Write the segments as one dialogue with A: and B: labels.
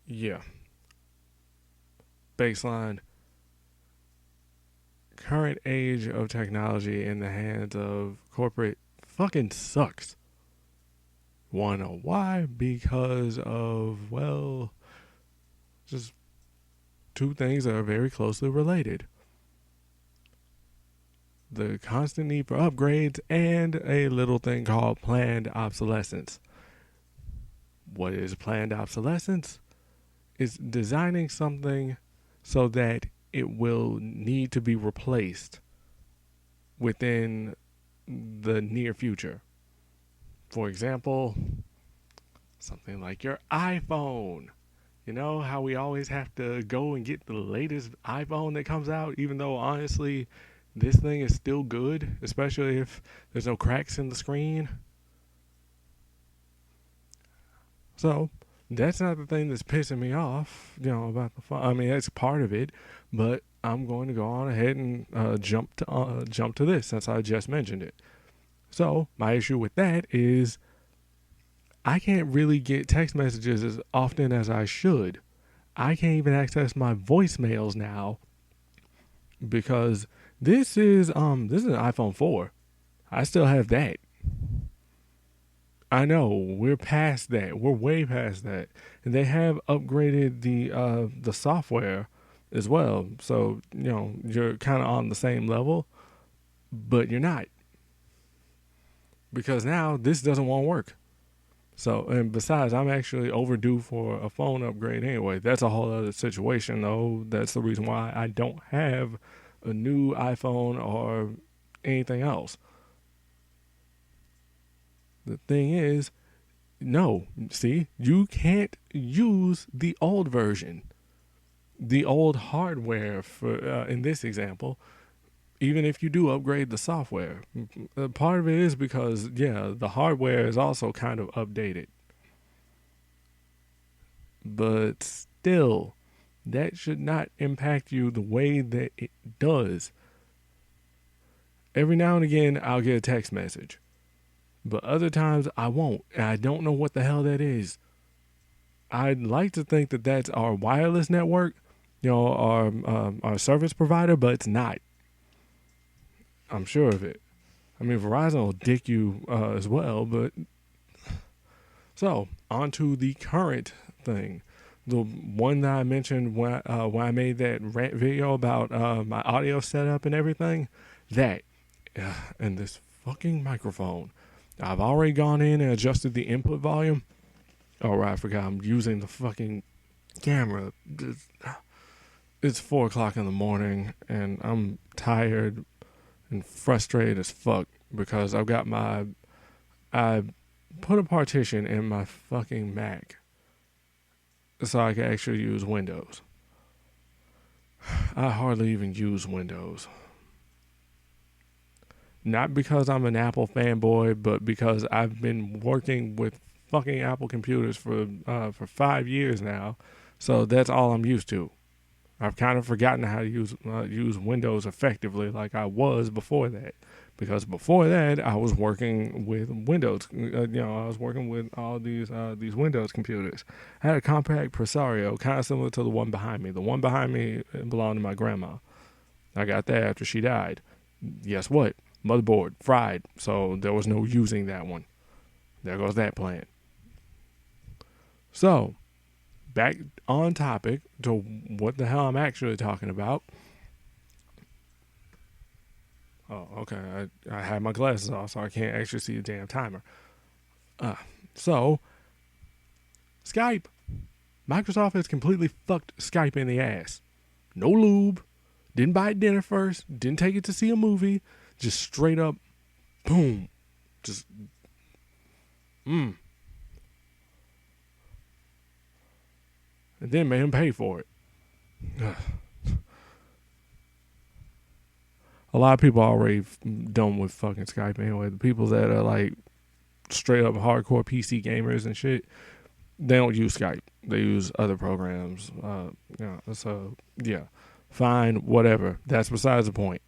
A: Yeah. Baseline. Current age of technology in the hands of corporate fucking sucks. Wanna know why? Because of, well, just two things that are very closely related: the constant need for upgrades and a little thing called planned obsolescence. What is planned obsolescence? It's designing something so that it will need to be replaced within the near future. For example, something like your iPhone. You know how we always have to go and get the latest iPhone that comes out, even though honestly, this thing is still good, especially if there's no cracks in the screen. So that's not the thing that's pissing me off, about the phone. I mean, that's part of it, but I'm going to go on ahead and jump to this since I just mentioned it. So my issue with that is I can't really get text messages as often as I should. I can't even access my voicemails now because this is an iPhone 4. I still have that. I know we're past that. We're way past that, and they have upgraded the software as well. So you're kind of on the same level, but you're not because now this doesn't want to work. So and besides, I'm actually overdue for a phone upgrade anyway. That's a whole other situation though. That's the reason why I don't have a new iPhone or anything else. The thing is, no, see, you can't use the old version, the old hardware for in this example, even if you do upgrade the software. Part of it is because the hardware is also kind of updated, but still, that should not impact you the way that it does. Every now and again, I'll get a text message, but other times I won't, and I don't know what the hell that is. I'd like to think that that's our wireless network, our service provider, but it's not. I'm sure of it. I mean, Verizon will dick you as well, but so on to the current thing. The one that I mentioned when I made that rant video about my audio setup and everything, that and this fucking microphone. I've already gone in and adjusted the input volume. Oh, right, I forgot I'm using the fucking camera. It's 4 o'clock in the morning, and I'm tired and frustrated as fuck because I put a partition in my fucking Mac so I can actually use Windows. I hardly even use Windows. Not because I'm an Apple fanboy, but because I've been working with fucking Apple computers for 5 years now. So that's all I'm used to. I've kind of forgotten how to use Windows effectively, like I was before that. Because before that, I was working with Windows. I was working with all these Windows computers. I had a compact Presario, kind of similar to the one behind me. The one behind me belonged to my grandma. I got that after she died. Guess what? Motherboard fried, so there was no using that one. There goes that plan. So, back on topic to what the hell I'm actually talking about. Oh, okay. I had my glasses off, so I can't actually see the damn timer. So, Skype. Microsoft has completely fucked Skype in the ass. No lube. Didn't buy it dinner first. Didn't take it to see a movie. Just straight up, boom. Just, And then made him pay for it. A lot of people are already done with fucking Skype anyway. The people that are like straight up hardcore PC gamers and shit, they don't use Skype. They use other programs. So yeah, fine, whatever. That's besides the point.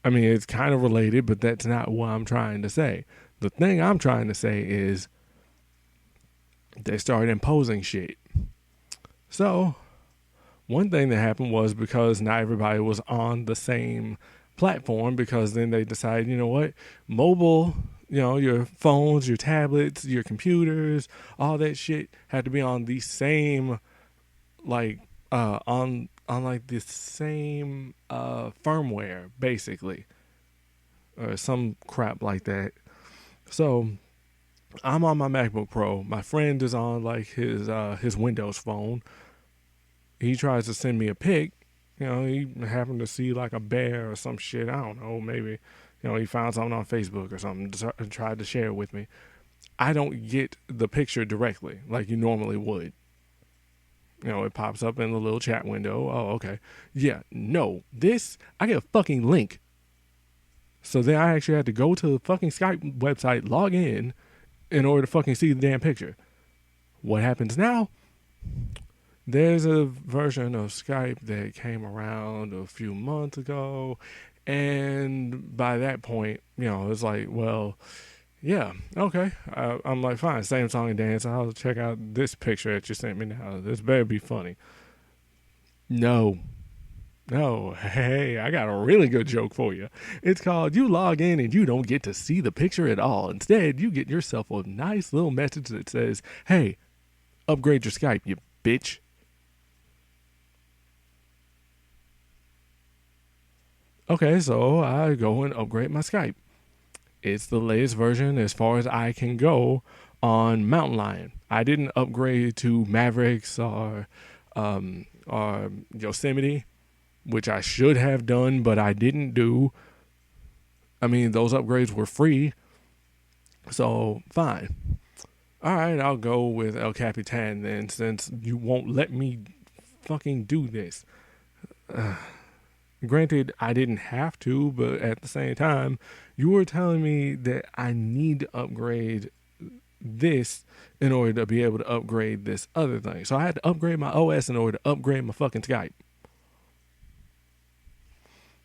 A: I mean, it's kind of related, but that's not what I'm trying to say. The thing I'm trying to say is they started imposing shit. So one thing that happened was because not everybody was on the same platform, because then they decided, you know what, mobile, your phones, your tablets, your computers, all that shit had to be on the same, like, on like the same firmware, basically, or some crap like that. So I'm on my MacBook Pro. My friend is on like his Windows phone. He tries to send me a pic. He happened to see like a bear or some shit. I don't know. Maybe, he found something on Facebook or something and tried to share it with me. I don't get the picture directly like you normally would. It pops up in the little chat window. Oh, okay. Yeah, no. I get a fucking link. So then I actually had to go to the fucking Skype website, log in order to fucking see the damn picture. What happens now? There's a version of Skype that came around a few months ago, and by that point, it's like, well, yeah, okay. I'm like, fine, same song and dance. I'll check out this picture that you sent me now. This better be funny. No. No, hey, I got a really good joke for you. It's called You Log In and You Don't Get to See the Picture at All. Instead, you get yourself a nice little message that says, hey, upgrade your Skype, you bitch. Okay, so I go and upgrade my Skype. It's the latest version as far as I can go on Mountain Lion. I didn't upgrade to Mavericks or Yosemite, which I should have done, but I didn't do. I mean, those upgrades were free, so fine. All right, I'll go with El Capitan then, since you won't let me fucking do this. Granted, I didn't have to, but at the same time, you were telling me that I need to upgrade this in order to be able to upgrade this other thing. So I had to upgrade my OS in order to upgrade my fucking Skype.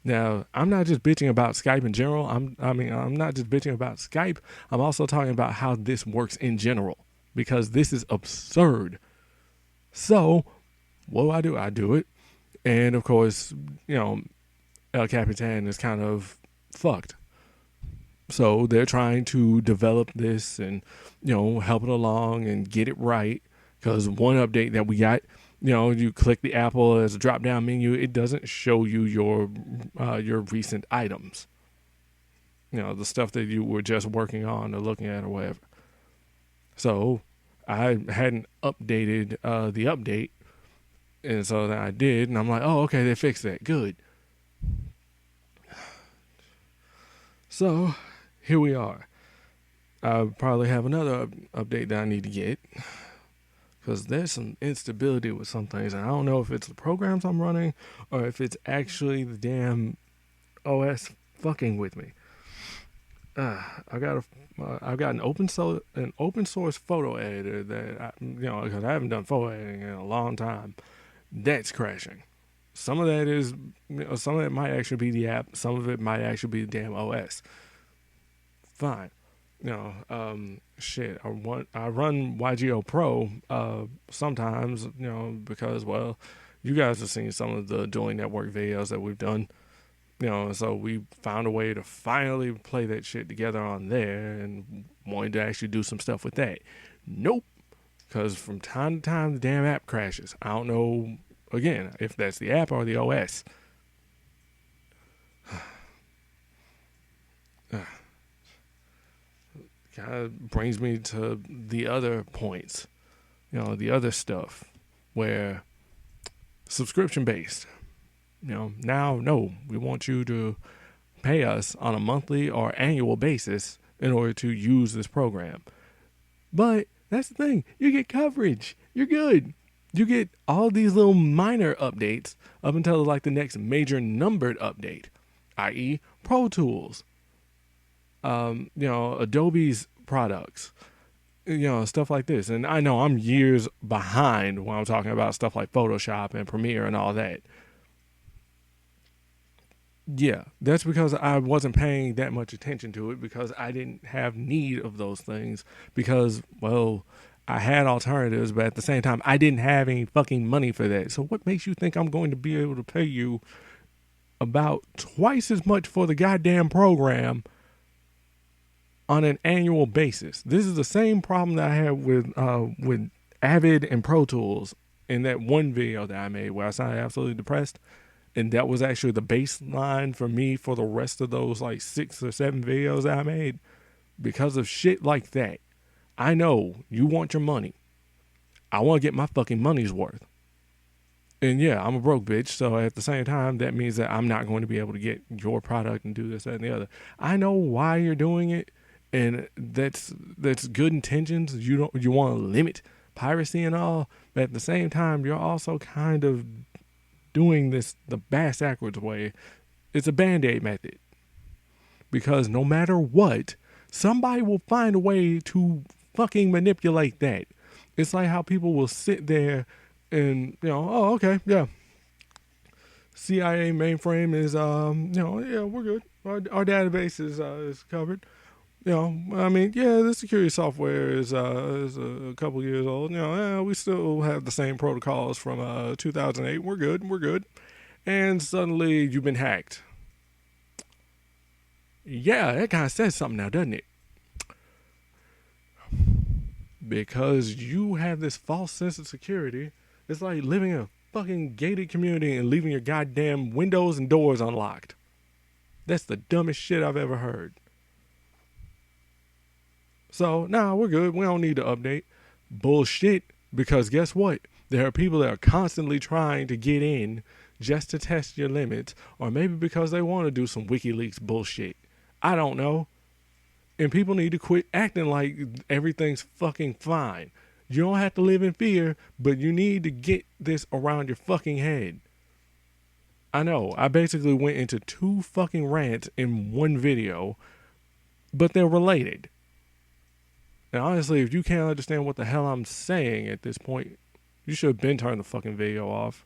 A: Now, I'm not just bitching about Skype in general. I'm not just bitching about Skype. I'm also talking about how this works in general, because this is absurd. So, what do? I do it. And of course, El Capitan is kind of fucked. So they're trying to develop this and, help it along and get it right. Because one update that we got, you click the Apple as a drop down menu, it doesn't show you your recent items. The stuff that you were just working on or looking at or whatever. So I hadn't updated the update. And so then I did. And I'm like, oh, okay, they fixed that. Good. So here we are. I probably have another update that I need to get, because there's some instability with some things, and I don't know if it's the programs I'm running or if it's actually the damn OS fucking with me. I've got an open source photo editor that because I haven't done photo editing in a long time. That's crashing. Some of that is, some of it might actually be the app. Some of it might actually be the damn OS. Fine. Shit. I run YGO Pro sometimes, because, well, you guys have seen some of the dueling network videos that we've done. So we found a way to finally play that shit together on there and wanted to actually do some stuff with that. Nope. Because from time to time, the damn app crashes. I don't know, again, if that's the app or the OS. Kind of brings me to the other points, the other stuff where subscription based, now, no, we want you to pay us on a monthly or annual basis in order to use this program. But that's the thing, you get coverage, you're good. You get all these little minor updates up until like the next major numbered update, i.e. Pro Tools, Adobe's products, stuff like this. And I know I'm years behind when I'm talking about stuff like Photoshop and Premiere and all that. Yeah, that's because I wasn't paying that much attention to it, because I didn't have need of those things, because, well, I had alternatives, but at the same time, I didn't have any fucking money for that. So what makes you think I'm going to be able to pay you about twice as much for the goddamn program on an annual basis? This is the same problem that I had with Avid and Pro Tools in that one video that I made where I sounded absolutely depressed. And that was actually the baseline for me for the rest of those like 6 or 7 videos that I made. Because of shit like that. I know you want your money. I want to get my fucking money's worth. And yeah, I'm a broke bitch. So at the same time, that means that I'm not going to be able to get your product and do this, that, and the other. I know why you're doing it. And that's good intentions. You want to limit piracy and all. But at the same time, you're also kind of doing this the backwards way. It's a Band-Aid method. Because no matter what, somebody will find a way to fucking manipulate that. It's like how people will sit there and, oh, okay, yeah. CIA mainframe is, yeah, we're good. Our database is covered. I mean, yeah, the security software is a couple years old. We still have the same protocols from 2008. We're good. And suddenly you've been hacked. Yeah, that kind of says something now, doesn't it? Because you have this false sense of security. It's like living in a fucking gated community and leaving your goddamn windows and doors unlocked. That's the dumbest shit I've ever heard. So, we're good. We don't need to update. Bullshit. Because guess what? There are people that are constantly trying to get in just to test your limits, or maybe because they want to do some WikiLeaks bullshit. I don't know. And people need to quit acting like everything's fucking fine. You don't have to live in fear, but you need to get this around your fucking head. I know, I basically went into 2 fucking rants in one video, but they're related. And honestly, if you can't understand what the hell I'm saying at this point, you should have been turning the fucking video off.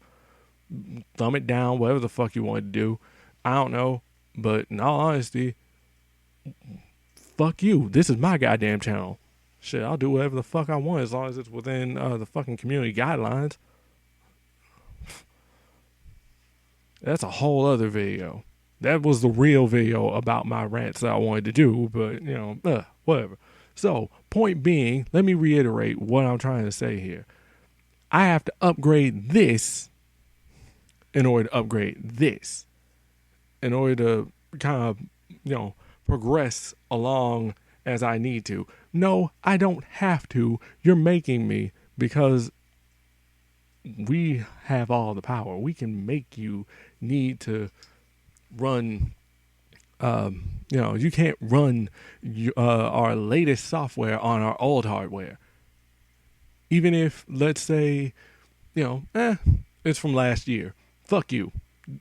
A: Thumb it down, whatever the fuck you want to do. I don't know. But in all honesty, fuck you. This is my goddamn channel. Shit, I'll do whatever the fuck I want as long as it's within the fucking community guidelines. That's a whole other video. That was the real video about my rants that I wanted to do, but, whatever. So, point being, let me reiterate what I'm trying to say here. I have to upgrade this in order to upgrade this. In order to kind of, progress along as I need to. No, I don't have to. You're making me, because we have all the power. We can make you need to run, you can't run our latest software on our old hardware. Even if, let's say, it's from last year. Fuck you.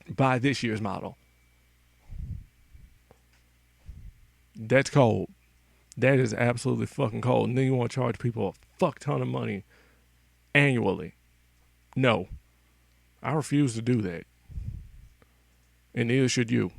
A: Buy this year's model. That's cold. That is absolutely fucking cold. And then you want to charge people a fuck ton of money annually. No. I refuse to do that. And neither should you.